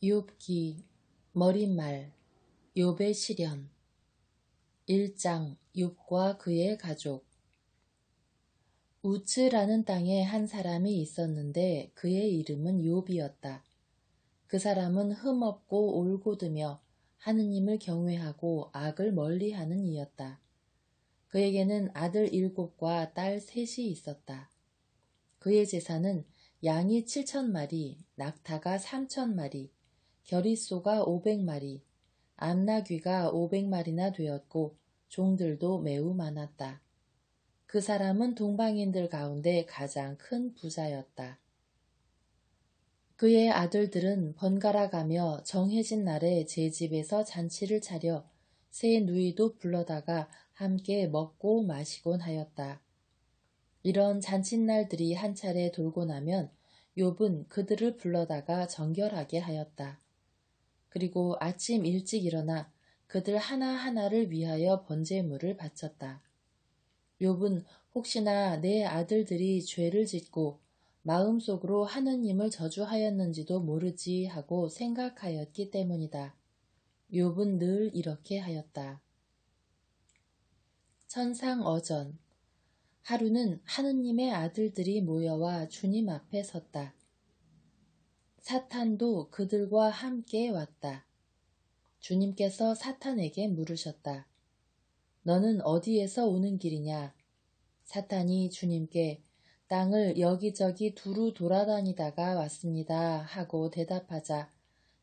욥기 머릿말 욥의 시련 1장 욥과 그의 가족. 우츠라는 땅에 한 사람이 있었는데 그의 이름은 욥이었다. 그 사람은 흠없고 올곧으며 하느님을 경외하고 악을 멀리하는 이였다. 그에게는 아들 7과 딸 3이 있었다. 그의 재산은 양이 7,000마리, 낙타가 3,000마리, 겨릿소가 500마리, 암나귀가 500마리나 되었고 종들도 매우 많았다. 그 사람은 동방인들 가운데 가장 큰 부자였다. 그의 아들들은 번갈아 가며 정해진 날에 제 집에서 잔치를 차려 새 누이도 불러다가 함께 먹고 마시곤 하였다. 이런 잔칫날들이 한 차례 돌고 나면 욥은 그들을 불러다가 정결하게 하였다. 그리고 아침 일찍 일어나 그들 하나하나를 위하여 번제물을 바쳤다. 욥은 혹시나 내 아들들이 죄를 짓고 마음속으로 하느님을 저주하였는지도 모르지 하고 생각하였기 때문이다. 욥은 늘 이렇게 하였다. 천상어전. 하루는 하느님의 아들들이 모여와 주님 앞에 섰다. 사탄도 그들과 함께 왔다. 주님께서 사탄에게 물으셨다. 너는 어디에서 오는 길이냐? 사탄이 주님께 땅을 여기저기 두루 돌아다니다가 왔습니다 하고 대답하자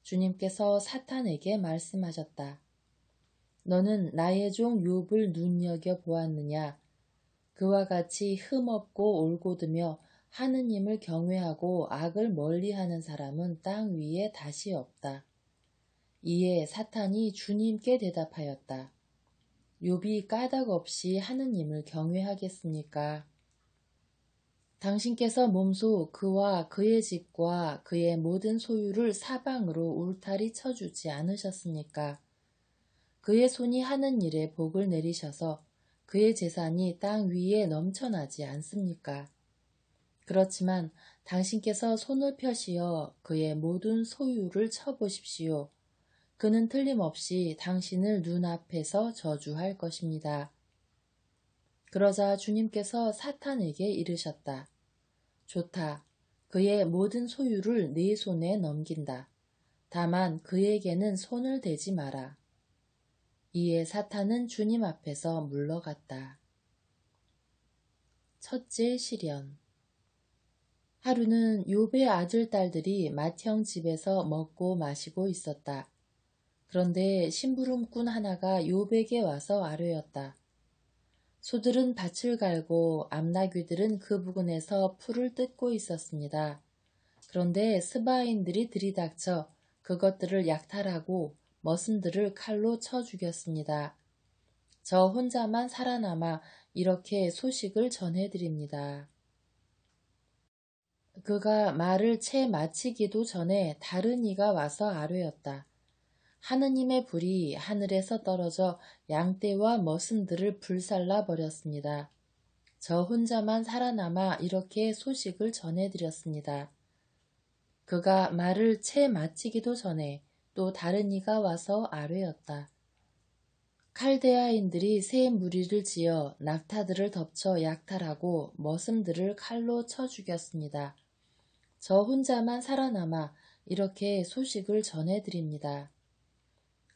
주님께서 사탄에게 말씀하셨다. 너는 나의 종 욥을 눈여겨보았느냐? 그와 같이 흠없고 올곧으며 하느님을 경외하고 악을 멀리하는 사람은 땅 위에 다시 없다. 이에 사탄이 주님께 대답하였다. 욥이 까닭없이 하느님을 경외하겠습니까? 당신께서 몸소 그와 그의 집과 그의 모든 소유를 사방으로 울타리 쳐주지 않으셨습니까? 그의 손이 하는 일에 복을 내리셔서 그의 재산이 땅 위에 넘쳐나지 않습니까? 그렇지만 당신께서 손을 펴시어 그의 모든 소유를 쳐보십시오. 그는 틀림없이 당신을 눈앞에서 저주할 것입니다. 그러자 주님께서 사탄에게 이르셨다. 좋다. 그의 모든 소유를 네 손에 넘긴다. 다만 그에게는 손을 대지 마라. 이에 사탄은 주님 앞에서 물러갔다. 첫째 시련. 하루는 욥의 아들, 딸들이 맏형 집에서 먹고 마시고 있었다. 그런데 심부름꾼 하나가 욥에게 와서 아뢰었다. 소들은 밭을 갈고 암나귀들은 그 부근에서 풀을 뜯고 있었습니다. 그런데 스바인들이 들이닥쳐 그것들을 약탈하고 머슴들을 칼로 쳐 죽였습니다. 저 혼자만 살아남아 이렇게 소식을 전해드립니다. 그가 말을 채 마치기도 전에 다른 이가 와서 아뢰었다. 하느님의 불이 하늘에서 떨어져 양떼와 머슴들을 불살라 버렸습니다. 저 혼자만 살아남아 이렇게 소식을 전해드렸습니다. 그가 말을 채 마치기도 전에 또 다른 이가 와서 아뢰었다. 칼데아인들이 새 무리를 지어 낙타들을 덮쳐 약탈하고 머슴들을 칼로 쳐 죽였습니다. 저 혼자만 살아남아 이렇게 소식을 전해드립니다.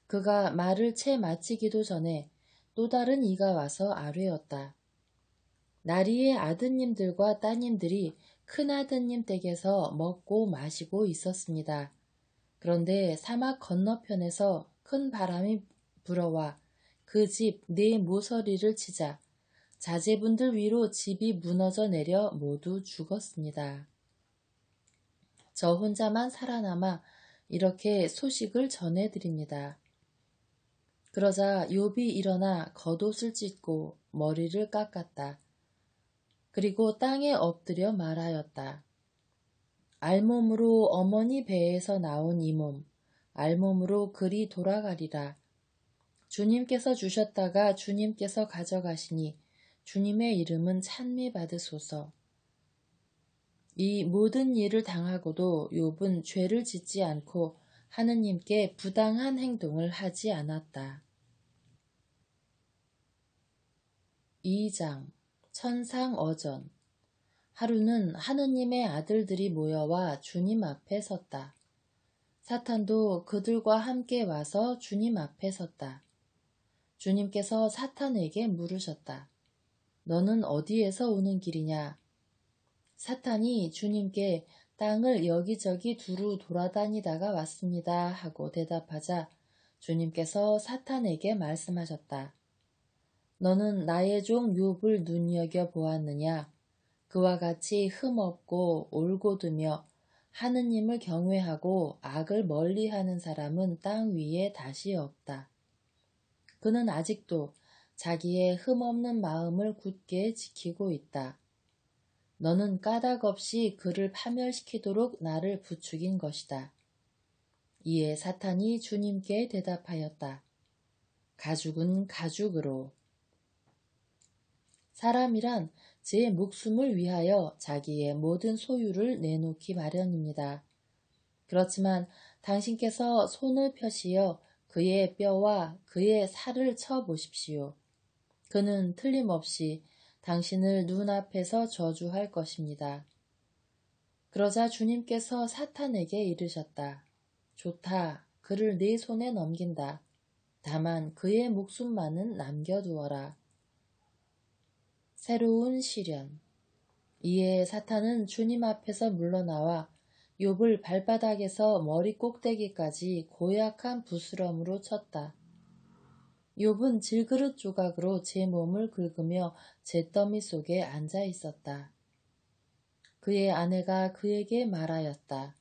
그가 말을 채 마치기도 전에 또 다른 이가 와서 아뢰었다. 나리의 아드님들과 따님들이 큰아드님 댁에서 먹고 마시고 있었습니다. 그런데 사막 건너편에서 큰 바람이 불어와 그 집 네 모서리를 치자 자제분들 위로 집이 무너져 내려 모두 죽었습니다. 저 혼자만 살아남아 이렇게 소식을 전해드립니다. 그러자 욥이 일어나 겉옷을 찢고 머리를 깎았다. 그리고 땅에 엎드려 말하였다. 알몸으로 어머니 배에서 나온 이 몸, 알몸으로 그리 돌아가리라. 주님께서 주셨다가 주님께서 가져가시니 주님의 이름은 찬미받으소서. 이 모든 일을 당하고도 욥은 죄를 짓지 않고 하느님께 부당한 행동을 하지 않았다. 2장 천상어전. 하루는 하느님의 아들들이 모여와 주님 앞에 섰다. 사탄도 그들과 함께 와서 주님 앞에 섰다. 주님께서 사탄에게 물으셨다. 너는 어디에서 오는 길이냐? 사탄이 주님께 땅을 여기저기 두루 돌아다니다가 왔습니다 하고 대답하자 주님께서 사탄에게 말씀하셨다. 너는 나의 종 욥을 눈여겨보았느냐? 그와 같이 흠없고 올곧으며 하느님을 경외하고 악을 멀리하는 사람은 땅 위에 다시 없다. 그는 아직도 자기의 흠없는 마음을 굳게 지키고 있다. 너는 까닭 없이 그를 파멸시키도록 나를 부추긴 것이다. 이에 사탄이 주님께 대답하였다. 가죽은 가죽으로. 사람이란 제 목숨을 위하여 자기의 모든 소유를 내놓기 마련입니다. 그렇지만 당신께서 손을 펴시어 그의 뼈와 그의 살을 쳐보십시오. 그는 틀림없이 당신을 눈앞에서 저주할 것입니다. 그러자 주님께서 사탄에게 이르셨다. 좋다. 그를 네 손에 넘긴다. 다만 그의 목숨만은 남겨두어라. 새로운 시련. 이에 사탄은 주님 앞에서 물러나와 욥을 발바닥에서 머리 꼭대기까지 고약한 부스럼으로 쳤다. 욥은 질그릇 조각으로 제 몸을 긁으며 잿더미 속에 앉아 있었다. 그의 아내가 그에게 말하였다.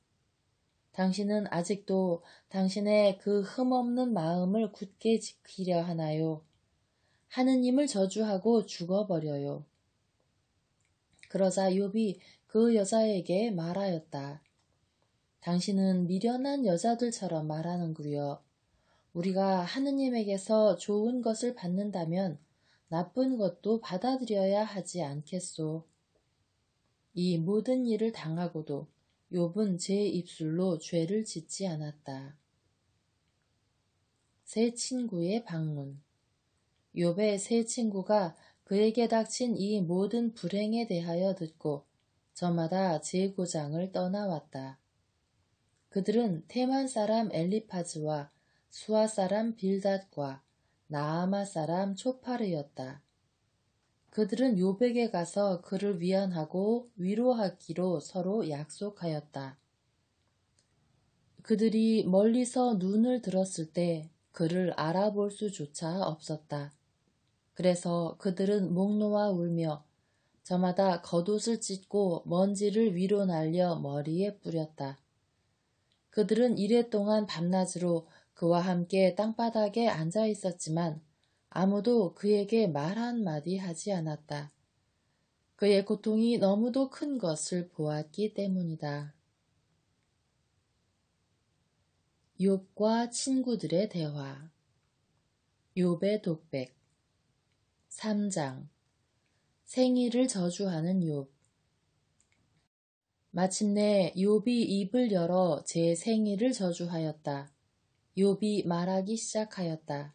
당신은 아직도 당신의 그 흠없는 마음을 굳게 지키려 하나요? 하느님을 저주하고 죽어버려요. 그러자 욥이 그 여자에게 말하였다. 당신은 미련한 여자들처럼 말하는구려. 우리가 하느님에게서 좋은 것을 받는다면 나쁜 것도 받아들여야 하지 않겠소. 이 모든 일을 당하고도 욥은 제 입술로 죄를 짓지 않았다. 새 친구의 방문. 욥의 새 친구가 그에게 닥친 이 모든 불행에 대하여 듣고 저마다 제 고장을 떠나왔다. 그들은 테만 사람 엘리파즈와 수아 사람 빌닷과 나아마 사람 초파르였다. 그들은 욥에게 가서 그를 위안하고 위로하기로 서로 약속하였다. 그들이 멀리서 눈을 들었을 때 그를 알아볼 수조차 없었다. 그래서 그들은 목 놓아 울며 저마다 겉옷을 찢고 먼지를 위로 날려 머리에 뿌렸다. 그들은 이랫동안 밤낮으로 그와 함께 땅바닥에 앉아 있었지만 아무도 그에게 말 한마디 하지 않았다. 그의 고통이 너무도 큰 것을 보았기 때문이다. 욥과 친구들의 대화. 욥의 독백. 3장. 생일을 저주하는 욥. 마침내 욥이 입을 열어 제 생일을 저주하였다. 욥이 말하기 시작하였다.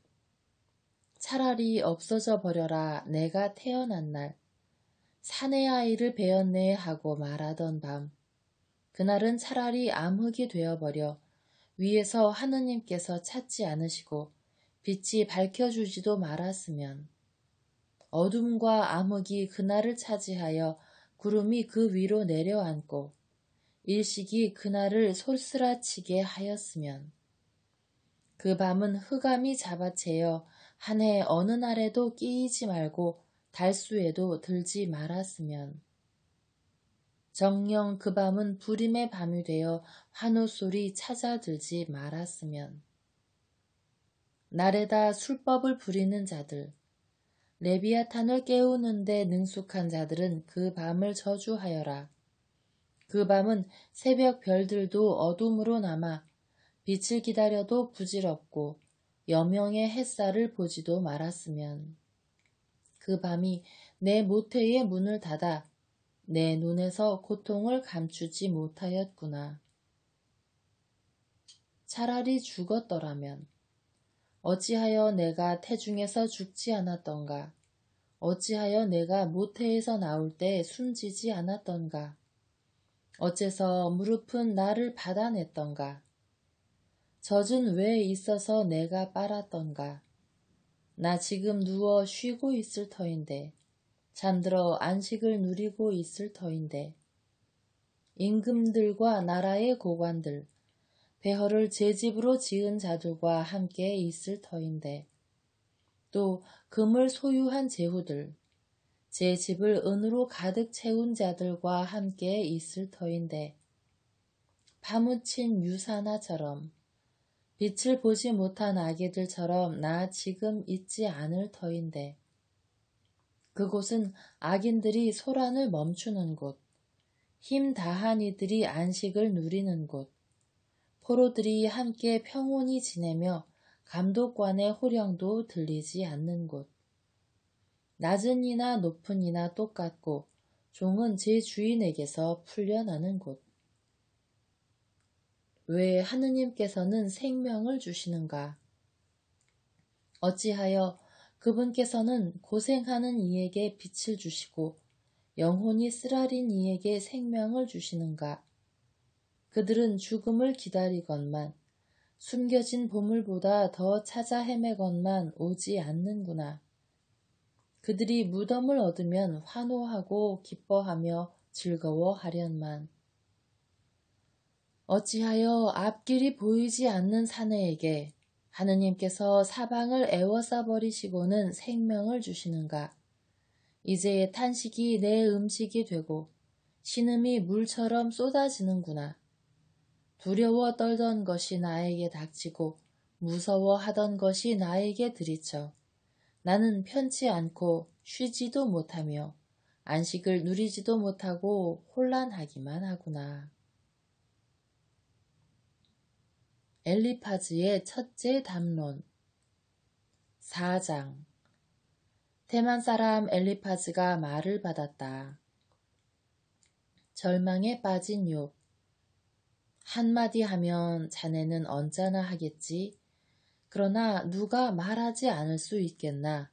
차라리 없어져 버려라. 내가 태어난 날. 사내 아이를 베었네 하고 말하던 밤. 그날은 차라리 암흑이 되어버려 위에서 하느님께서 찾지 않으시고 빛이 밝혀주지도 말았으면. 어둠과 암흑이 그날을 차지하여 구름이 그 위로 내려앉고 일식이 그날을 솔스라치게 하였으면. 그 밤은 흑암이 잡아채여 한 해 어느 날에도 끼이지 말고 달수에도 들지 말았으면. 정녕 그 밤은 불임의 밤이 되어 환호소리 찾아들지 말았으면. 날에다 술법을 부리는 자들, 레비아탄을 깨우는데 능숙한 자들은 그 밤을 저주하여라. 그 밤은 새벽 별들도 어둠으로 남아 빛을 기다려도 부질없고 여명의 햇살을 보지도 말았으면. 그 밤이 내 모태의 문을 닫아 내 눈에서 고통을 감추지 못하였구나. 차라리 죽었더라면 어찌하여 내가 태중에서 죽지 않았던가? 어찌하여 내가 모태에서 나올 때 숨지지 않았던가? 어째서 무릎은 나를 받아냈던가? 젖은 왜 있어서 내가 빨았던가? 나 지금 누워 쉬고 있을 터인데, 잠들어 안식을 누리고 있을 터인데, 임금들과 나라의 고관들, 배허를 제 집으로 지은 자들과 함께 있을 터인데, 또 금을 소유한 제후들, 제 집을 은으로 가득 채운 자들과 함께 있을 터인데, 파묻힌 유사나처럼 빛을 보지 못한 아기들처럼 나 지금 있지 않을 터인데, 그곳은 악인들이 소란을 멈추는 곳, 힘 다한 이들이 안식을 누리는 곳, 포로들이 함께 평온히 지내며 감독관의 호령도 들리지 않는 곳, 낮은 이나 높은 이나 똑같고 종은 제 주인에게서 풀려나는 곳. 왜 하느님께서는 생명을 주시는가? 어찌하여 그분께서는 고생하는 이에게 빛을 주시고 영혼이 쓰라린 이에게 생명을 주시는가? 그들은 죽음을 기다리건만 숨겨진 보물보다 더 찾아 헤매건만 오지 않는구나. 그들이 무덤을 얻으면 환호하고 기뻐하며 즐거워하련만. 어찌하여 앞길이 보이지 않는 사내에게 하느님께서 사방을 애워싸 버리시고는 생명을 주시는가? 이제 탄식이 내 음식이 되고 신음이 물처럼 쏟아지는구나. 두려워 떨던 것이 나에게 닥치고 무서워하던 것이 나에게 들이쳐 나는 편치 않고 쉬지도 못하며 안식을 누리지도 못하고 혼란하기만 하구나. 엘리파즈의 첫째 담론 4장. 테만 사람 엘리파즈가 말을 받았다. 절망에 빠진 욥. 한마디 하면 자네는 언짢아 하겠지. 그러나 누가 말하지 않을 수 있겠나.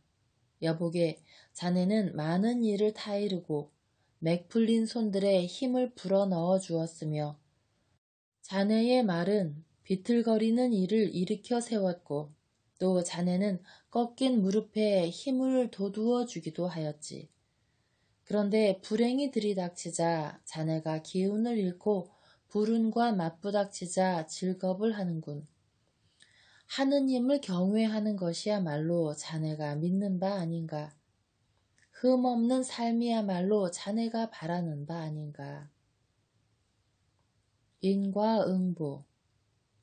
여보게, 자네는 많은 일을 타이르고 맥 풀린 손들에 힘을 불어넣어 주었으며 자네의 말은 비틀거리는 일을 일으켜 세웠고 또 자네는 꺾인 무릎에 힘을 돋우어 주기도 하였지. 그런데 불행이 들이닥치자 자네가 기운을 잃고 불운과 맞부닥치자 즐겁을 하는군. 하느님을 경외하는 것이야말로 자네가 믿는 바 아닌가. 흠없는 삶이야말로 자네가 바라는 바 아닌가. 인과응보.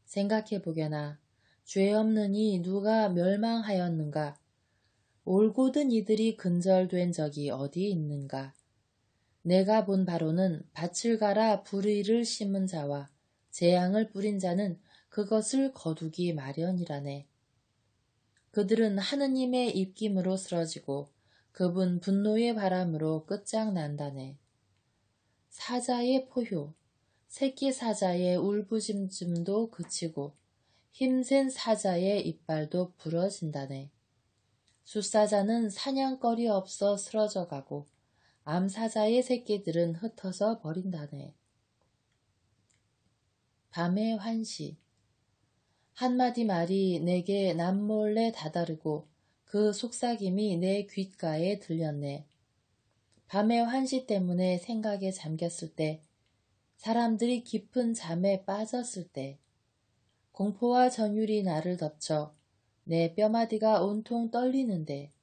생각해보게나. 죄 없는 이 누가 멸망하였는가. 올곧은 이들이 근절된 적이 어디 있는가. 내가 본 바로는 밭을 갈아 불의를 심은 자와 재앙을 뿌린 자는 그것을 거두기 마련이라네. 그들은 하느님의 입김으로 쓰러지고 그분 분노의 바람으로 끝장난다네. 사자의 포효, 새끼 사자의 울부짖음도 그치고 힘센 사자의 이빨도 부러진다네. 숫사자는 사냥거리 없어 쓰러져가고 암사자의 새끼들은 흩어져 버린다네. 밤의 환시. 한마디 말이 내게 남몰래 다다르고 그 속삭임이 내 귓가에 들렸네. 밤의 환시 때문에 생각에 잠겼을 때, 사람들이 깊은 잠에 빠졌을 때, 공포와 전율이 나를 덮쳐 내 뼈마디가 온통 떨리는데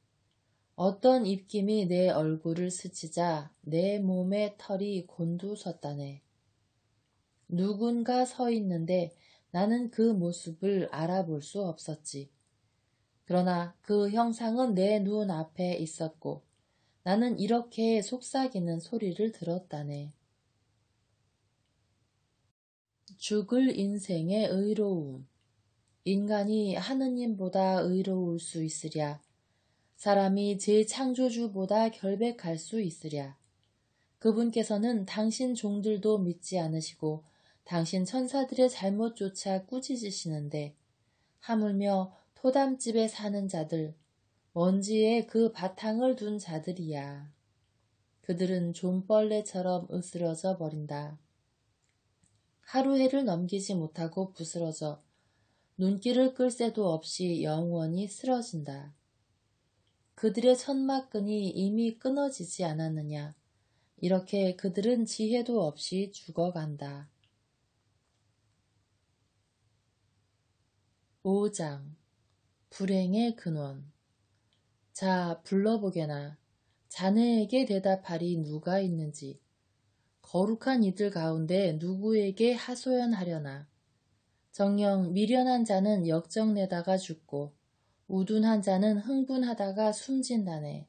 어떤 입김이 내 얼굴을 스치자 내 몸에 털이 곤두섰다네. 누군가 서 있는데 나는 그 모습을 알아볼 수 없었지. 그러나 그 형상은 내 눈 앞에 있었고 나는 이렇게 속삭이는 소리를 들었다네. 죽을 인생의 의로움. 인간이 하느님보다 의로울 수 있으랴. 사람이 제 창조주보다 결백할 수 있으랴. 그분께서는 당신 종들도 믿지 않으시고 당신 천사들의 잘못조차 꾸짖으시는데 하물며 토담집에 사는 자들, 먼지에 그 바탕을 둔 자들이야. 그들은 좀벌레처럼 으스러져 버린다. 하루 해를 넘기지 못하고 부스러져 눈길을 끌 새도 없이 영원히 쓰러진다. 그들의 천막끈이 이미 끊어지지 않았느냐. 이렇게 그들은 지혜도 없이 죽어간다. 5장 불행의 근원. 자, 불러보게나. 자네에게 대답하리 누가 있는지. 거룩한 이들 가운데 누구에게 하소연하려나. 정녕 미련한 자는 역정내다가 죽고 우둔한 자는 흥분하다가 숨진다네.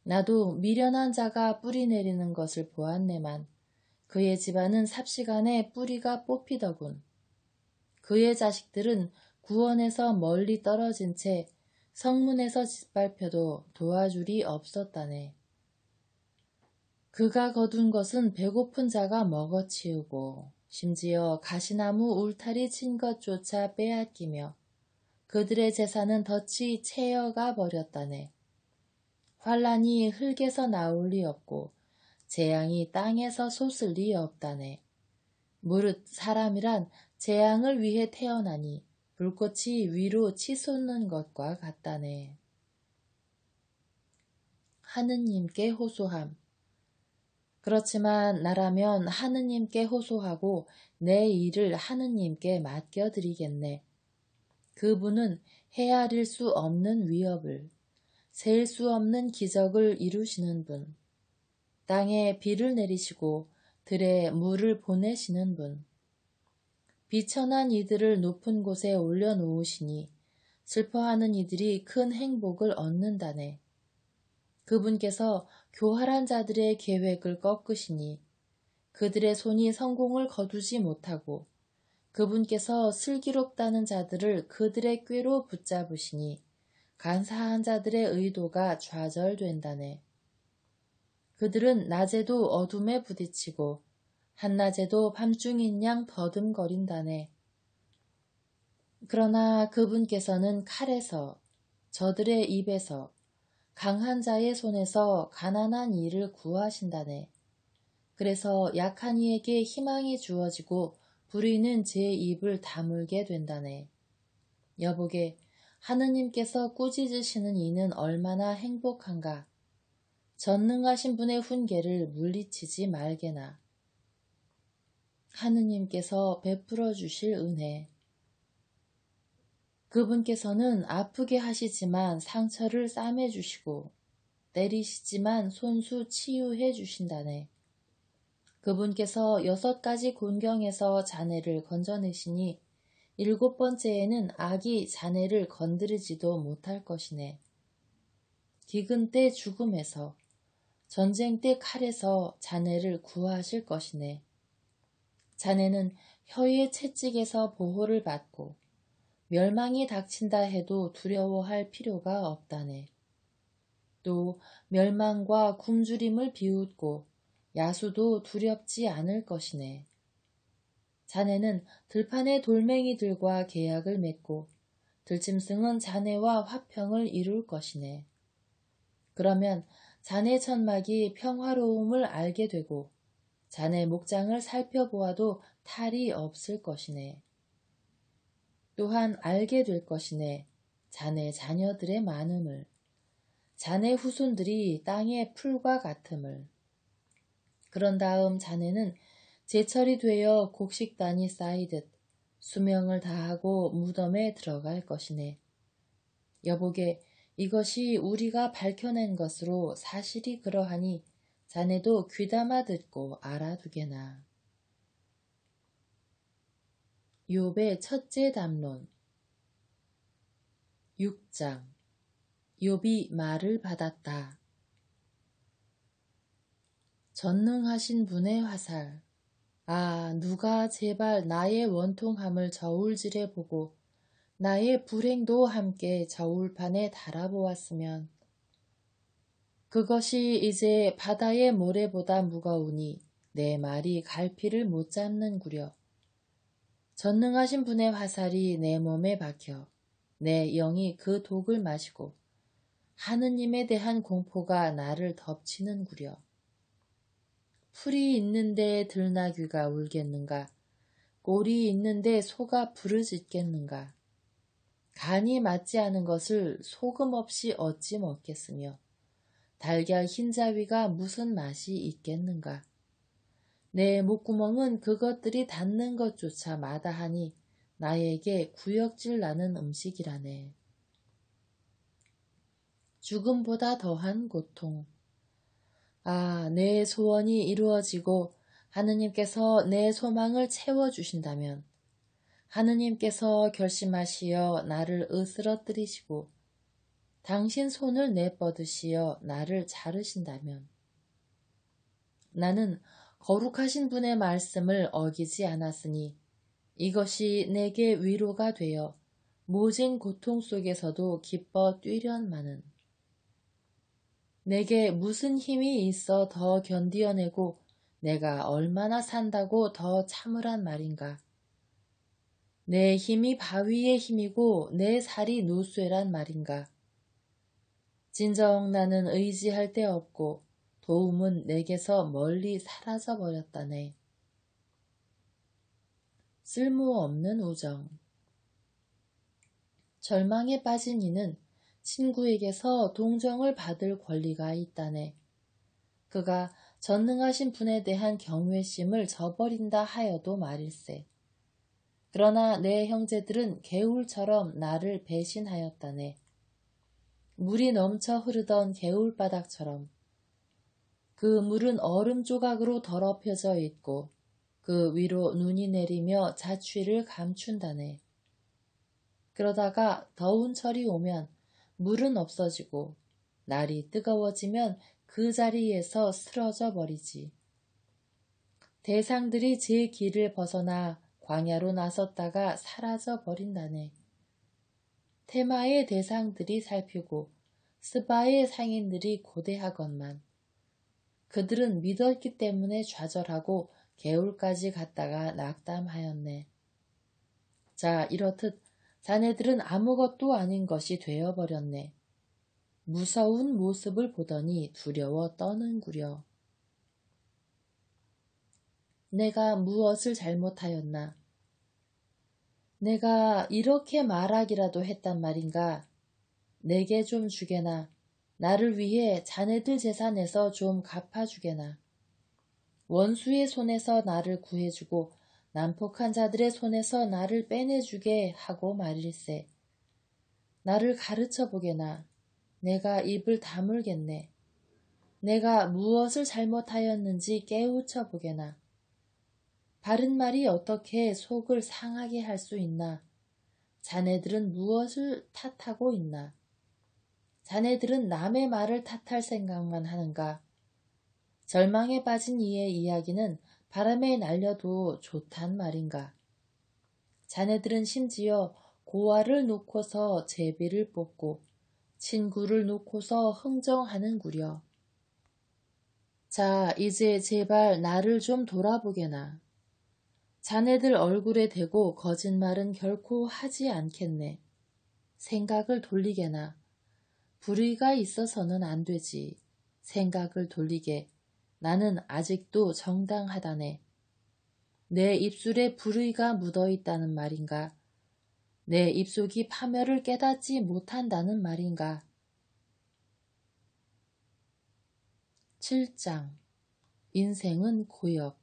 나도 미련한 자가 뿌리 내리는 것을 보았네만 그의 집안은 삽시간에 뿌리가 뽑히더군. 그의 자식들은 구원에서 멀리 떨어진 채 성문에서 짓밟혀도 도와줄이 없었다네. 그가 거둔 것은 배고픈 자가 먹어치우고 심지어 가시나무 울타리 친 것조차 빼앗기며 그들의 재산은 덫이 채여가 버렸다네. 환란이 흙에서 나올 리 없고 재앙이 땅에서 솟을 리 없다네. 무릇 사람이란 재앙을 위해 태어나니 불꽃이 위로 치솟는 것과 같다네. 하느님께 호소함. 그렇지만 나라면 하느님께 호소하고 내 일을 하느님께 맡겨드리겠네. 그분은 헤아릴 수 없는 위협을, 셀 수 없는 기적을 이루시는 분, 땅에 비를 내리시고 들에 물을 보내시는 분, 비천한 이들을 높은 곳에 올려놓으시니 슬퍼하는 이들이 큰 행복을 얻는다네. 그분께서 교활한 자들의 계획을 꺾으시니 그들의 손이 성공을 거두지 못하고 그분께서 슬기롭다는 자들을 그들의 꾀로 붙잡으시니 간사한 자들의 의도가 좌절된다네. 그들은 낮에도 어둠에 부딪히고 한낮에도 밤중인 양 더듬거린다네. 그러나 그분께서는 칼에서 저들의 입에서 강한 자의 손에서 가난한 이를 구하신다네. 그래서 약한 이에게 희망이 주어지고 불의는 제 입을 다물게 된다네. 여보게, 하느님께서 꾸짖으시는 이는 얼마나 행복한가. 전능하신 분의 훈계를 물리치지 말게나. 하느님께서 베풀어 주실 은혜. 그분께서는 아프게 하시지만 상처를 싸매 주시고 때리시지만 손수 치유해 주신다네. 그분께서 6가지 곤경에서 자네를 건져내시니 7번째에는 악이 자네를 건드리지도 못할 것이네. 기근 때 죽음에서, 전쟁 때 칼에서 자네를 구하실 것이네. 자네는 혀의 채찍에서 보호를 받고 멸망이 닥친다 해도 두려워할 필요가 없다네. 또 멸망과 굶주림을 비웃고 야수도 두렵지 않을 것이네. 자네는 들판의 돌멩이들과 계약을 맺고 들짐승은 자네와 화평을 이룰 것이네. 그러면 자네 천막이 평화로움을 알게 되고 자네 목장을 살펴보아도 탈이 없을 것이네. 또한 알게 될 것이네. 자네 자녀들의 많음을, 자네 후손들이 땅의 풀과 같음을. 그런 다음 자네는 제철이 되어 곡식단이 쌓이듯 수명을 다하고 무덤에 들어갈 것이네. 여보게, 이것이 우리가 밝혀낸 것으로 사실이 그러하니 자네도 귀담아 듣고 알아두게나. 욥의 첫째 담론. 6장. 욥이 말을 받았다. 전능하신 분의 화살. 아, 누가 제발 나의 원통함을 저울질해 보고 나의 불행도 함께 저울판에 달아보았으면. 그것이 이제 바다의 모래보다 무거우니 내 말이 갈피를 못 잡는구려. 전능하신 분의 화살이 내 몸에 박혀 내 영이 그 독을 마시고 하느님에 대한 공포가 나를 덮치는구려. 풀이 있는데 들나귀가 울겠는가? 꼴이 있는데 소가 부르짖겠는가? 간이 맞지 않은 것을 소금 없이 어찌 먹겠으며 달걀 흰자위가 무슨 맛이 있겠는가? 내 목구멍은 그것들이 닿는 것조차 마다하니 나에게 구역질 나는 음식이라네. 죽음보다 더한 고통. 아, 내 소원이 이루어지고 하느님께서 내 소망을 채워주신다면, 하느님께서 결심하시어 나를 으스러뜨리시고 당신 손을 내뻗으시어 나를 자르신다면, 나는 거룩하신 분의 말씀을 어기지 않았으니 이것이 내게 위로가 되어 모진 고통 속에서도 기뻐 뛰련마는. 내게 무슨 힘이 있어 더 견디어내고 내가 얼마나 산다고 더 참으란 말인가. 내 힘이 바위의 힘이고 내 살이 노쇠란 말인가. 진정 나는 의지할 데 없고 도움은 내게서 멀리 사라져 버렸다네. 쓸모없는 우정. 절망에 빠진 이는 친구에게서 동정을 받을 권리가 있다네. 그가 전능하신 분에 대한 경외심을 저버린다 하여도 말일세. 그러나 내 형제들은 개울처럼 나를 배신하였다네. 물이 넘쳐 흐르던 개울바닥처럼 그 물은 얼음 조각으로 더럽혀져 있고 그 위로 눈이 내리며 자취를 감춘다네. 그러다가 더운 철이 오면 물은 없어지고 날이 뜨거워지면 그 자리에서 쓰러져 버리지. 대상들이 제 길을 벗어나 광야로 나섰다가 사라져 버린다네. 테마의 대상들이 살피고 스바의 상인들이 고대하건만 그들은 믿었기 때문에 좌절하고 개울까지 갔다가 낙담하였네. 자, 이렇듯 자네들은 아무것도 아닌 것이 되어버렸네. 무서운 모습을 보더니 두려워 떠는구려. 내가 무엇을 잘못하였나? 내가 이렇게 말하기라도 했단 말인가? 내게 좀 주게나. 나를 위해 자네들 재산에서 좀 갚아주게나. 원수의 손에서 나를 구해주고 난폭한 자들의 손에서 나를 빼내주게 하고 말일세. 나를 가르쳐보게나. 내가 입을 다물겠네. 내가 무엇을 잘못하였는지 깨우쳐보게나. 바른 말이 어떻게 속을 상하게 할 수 있나? 자네들은 무엇을 탓하고 있나? 자네들은 남의 말을 탓할 생각만 하는가? 절망에 빠진 이의 이야기는 바람에 날려도 좋단 말인가? 자네들은 심지어 고아를 놓고서 제비를 뽑고 친구를 놓고서 흥정하는구려. 자, 이제 제발 나를 좀 돌아보게나. 자네들 얼굴에 대고 거짓말은 결코 하지 않겠네. 생각을 돌리게나. 불의가 있어서는 안 되지. 생각을 돌리게. 나는 아직도 정당하다네. 내 입술에 불의가 묻어있다는 말인가? 내 입속이 파멸을 깨닫지 못한다는 말인가? 7장. 인생은 고역.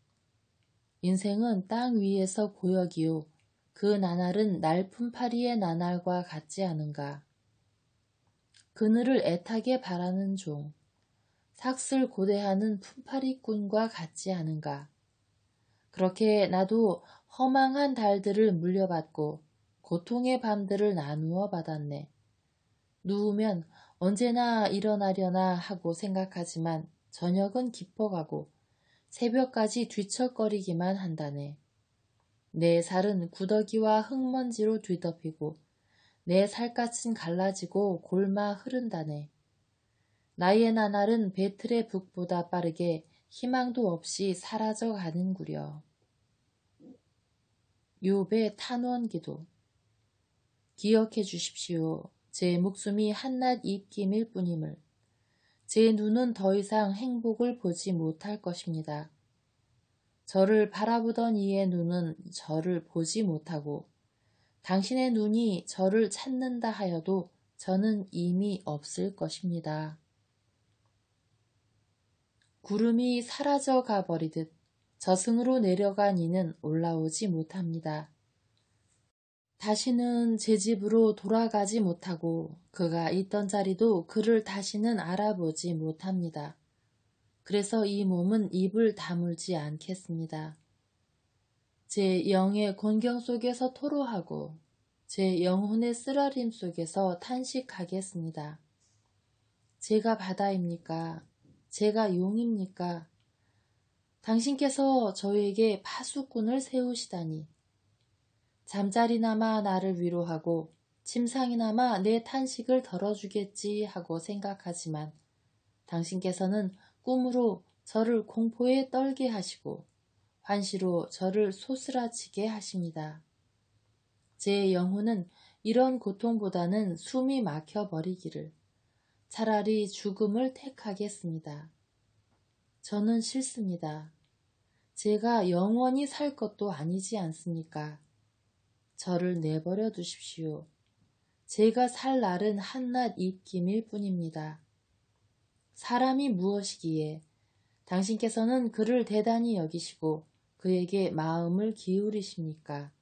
인생은 땅 위에서 고역이요. 그 나날은 날품파리의 나날과 같지 않은가? 그늘을 애타게 바라는 종, 삭슬 고대하는 품파리꾼과 같지 않은가? 그렇게 나도 허망한 달들을 물려받고 고통의 밤들을 나누어 받았네. 누우면 언제나 일어나려나 하고 생각하지만 저녁은 깊어가고 새벽까지 뒤척거리기만 한다네. 내 살은 구더기와 흙먼지로 뒤덮이고 내 살갗은 갈라지고 골마 흐른다네. 나의 나날은 배틀의 북보다 빠르게 희망도 없이 사라져 가는구려. 욥의 탄원기도. 기억해 주십시오. 제 목숨이 한낱 입김일 뿐임을. 제 눈은 더 이상 행복을 보지 못할 것입니다. 저를 바라보던 이의 눈은 저를 보지 못하고 당신의 눈이 저를 찾는다 하여도 저는 이미 없을 것입니다. 구름이 사라져 가버리듯 저승으로 내려간 이는 올라오지 못합니다. 다시는 제 집으로 돌아가지 못하고 그가 있던 자리도 그를 다시는 알아보지 못합니다. 그래서 이 몸은 입을 다물지 않겠습니다. 제 영의 곤경 속에서 토로하고 제 영혼의 쓰라림 속에서 탄식하겠습니다. 제가 바다입니까? 제가 용입니까? 당신께서 저에게 파수꾼을 세우시다니. 잠자리나마 나를 위로하고 침상이나마 내 탄식을 덜어주겠지 하고 생각하지만 당신께서는 꿈으로 저를 공포에 떨게 하시고 환시로 저를 소스라치게 하십니다. 제 영혼은 이런 고통보다는 숨이 막혀버리기를 차라리 죽음을 택하겠습니다. 저는 싫습니다. 제가 영원히 살 것도 아니지 않습니까? 저를 내버려 두십시오. 제가 살 날은 한낱 입김일 뿐입니다. 사람이 무엇이기에 당신께서는 그를 대단히 여기시고 그에게 마음을 기울이십니까?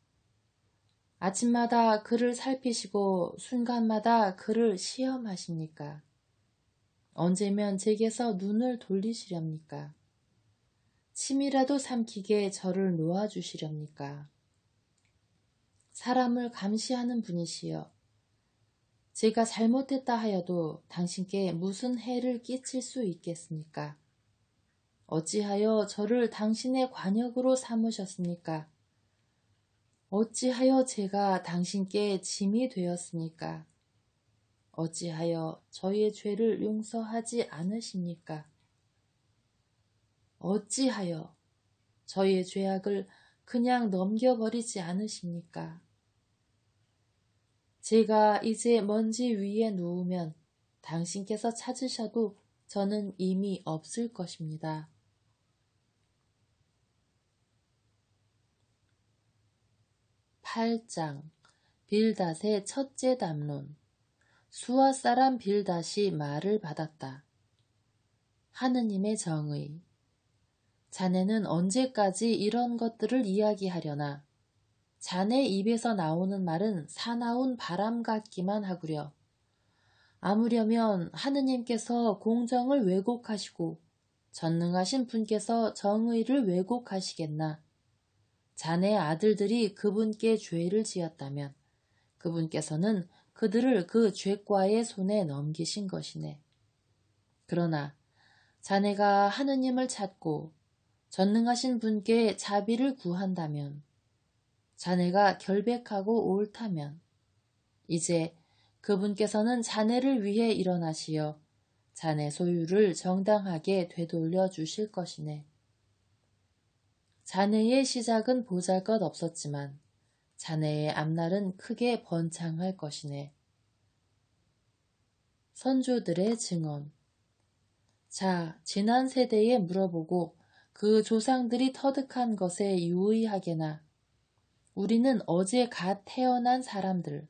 아침마다 그를 살피시고 순간마다 그를 시험하십니까? 언제면 제게서 눈을 돌리시렵니까? 침이라도 삼키게 저를 놓아주시렵니까? 사람을 감시하는 분이시여, 제가 잘못했다 하여도 당신께 무슨 해를 끼칠 수 있겠습니까? 어찌하여 저를 당신의 관역으로 삼으셨습니까? 어찌하여 제가 당신께 짐이 되었습니까? 어찌하여 저의 죄를 용서하지 않으십니까? 어찌하여 저의 죄악을 그냥 넘겨버리지 않으십니까? 제가 이제 먼지 위에 누우면 당신께서 찾으셔도 저는 이미 없을 것입니다. 8장 빌닷의 첫째 담론. 수아 사람 빌닷이 말을 받았다. 하느님의 정의. 자네는 언제까지 이런 것들을 이야기하려나? 자네 입에서 나오는 말은 사나운 바람 같기만 하구려. 아무려면 하느님께서 공정을 왜곡하시고 전능하신 분께서 정의를 왜곡하시겠나? 자네 아들들이 그분께 죄를 지었다면 그분께서는 그들을 그 죄과의 손에 넘기신 것이네. 그러나 자네가 하느님을 찾고 전능하신 분께 자비를 구한다면, 자네가 결백하고 옳다면 이제 그분께서는 자네를 위해 일어나시어 자네 소유를 정당하게 되돌려 주실 것이네. 자네의 시작은 보잘것없었지만 자네의 앞날은 크게 번창할 것이네. 선조들의 증언. 자, 지난 세대에 물어보고 그 조상들이 터득한 것에 유의하게나 우리는 어제 갓 태어난 사람들,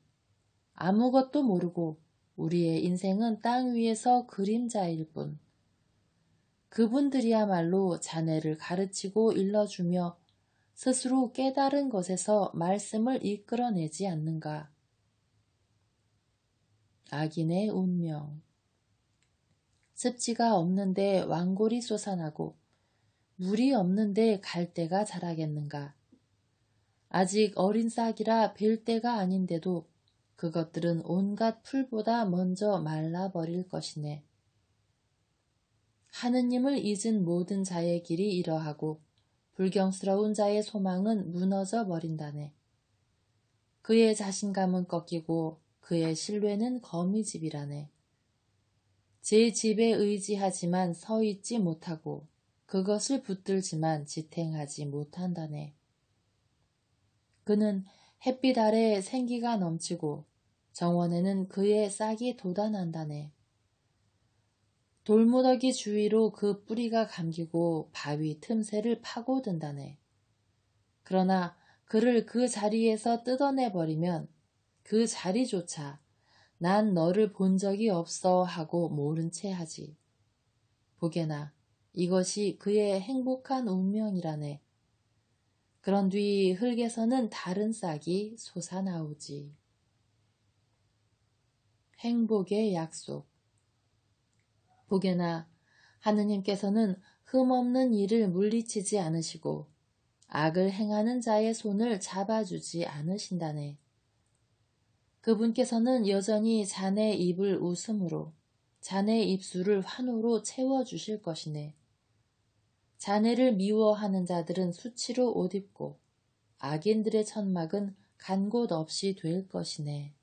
아무것도 모르고 우리의 인생은 땅 위에서 그림자일 뿐. 그분들이야말로 자네를 가르치고 일러주며 스스로 깨달은 것에서 말씀을 이끌어내지 않는가. 악인의 운명. 습지가 없는데 왕골이 솟아나고 물이 없는데 갈대가 자라겠는가. 아직 어린 싹이라 벨 때가 아닌데도 그것들은 온갖 풀보다 먼저 말라버릴 것이네. 하느님을 잊은 모든 자의 길이 이러하고 불경스러운 자의 소망은 무너져 버린다네. 그의 자신감은 꺾이고 그의 신뢰는 거미집이라네. 제 집에 의지하지만 서 있지 못하고 그것을 붙들지만 지탱하지 못한다네. 그는 햇빛 아래 생기가 넘치고 정원에는 그의 싹이 돋아난다네. 돌무더기 주위로 그 뿌리가 감기고 바위 틈새를 파고든다네. 그러나 그를 그 자리에서 뜯어내버리면 그 자리조차 난 너를 본 적이 없어 하고 모른 채 하지. 보게나 이것이 그의 행복한 운명이라네. 그런 뒤 흙에서는 다른 싹이 솟아나오지. 행복의 약속. 보게나 하느님께서는 흠없는 일을 물리치지 않으시고 악을 행하는 자의 손을 잡아주지 않으신다네. 그분께서는 여전히 자네 입을 웃음으로 자네 입술을 환호로 채워주실 것이네. 자네를 미워하는 자들은 수치로 옷입고 악인들의 천막은 간 곳 없이 될 것이네.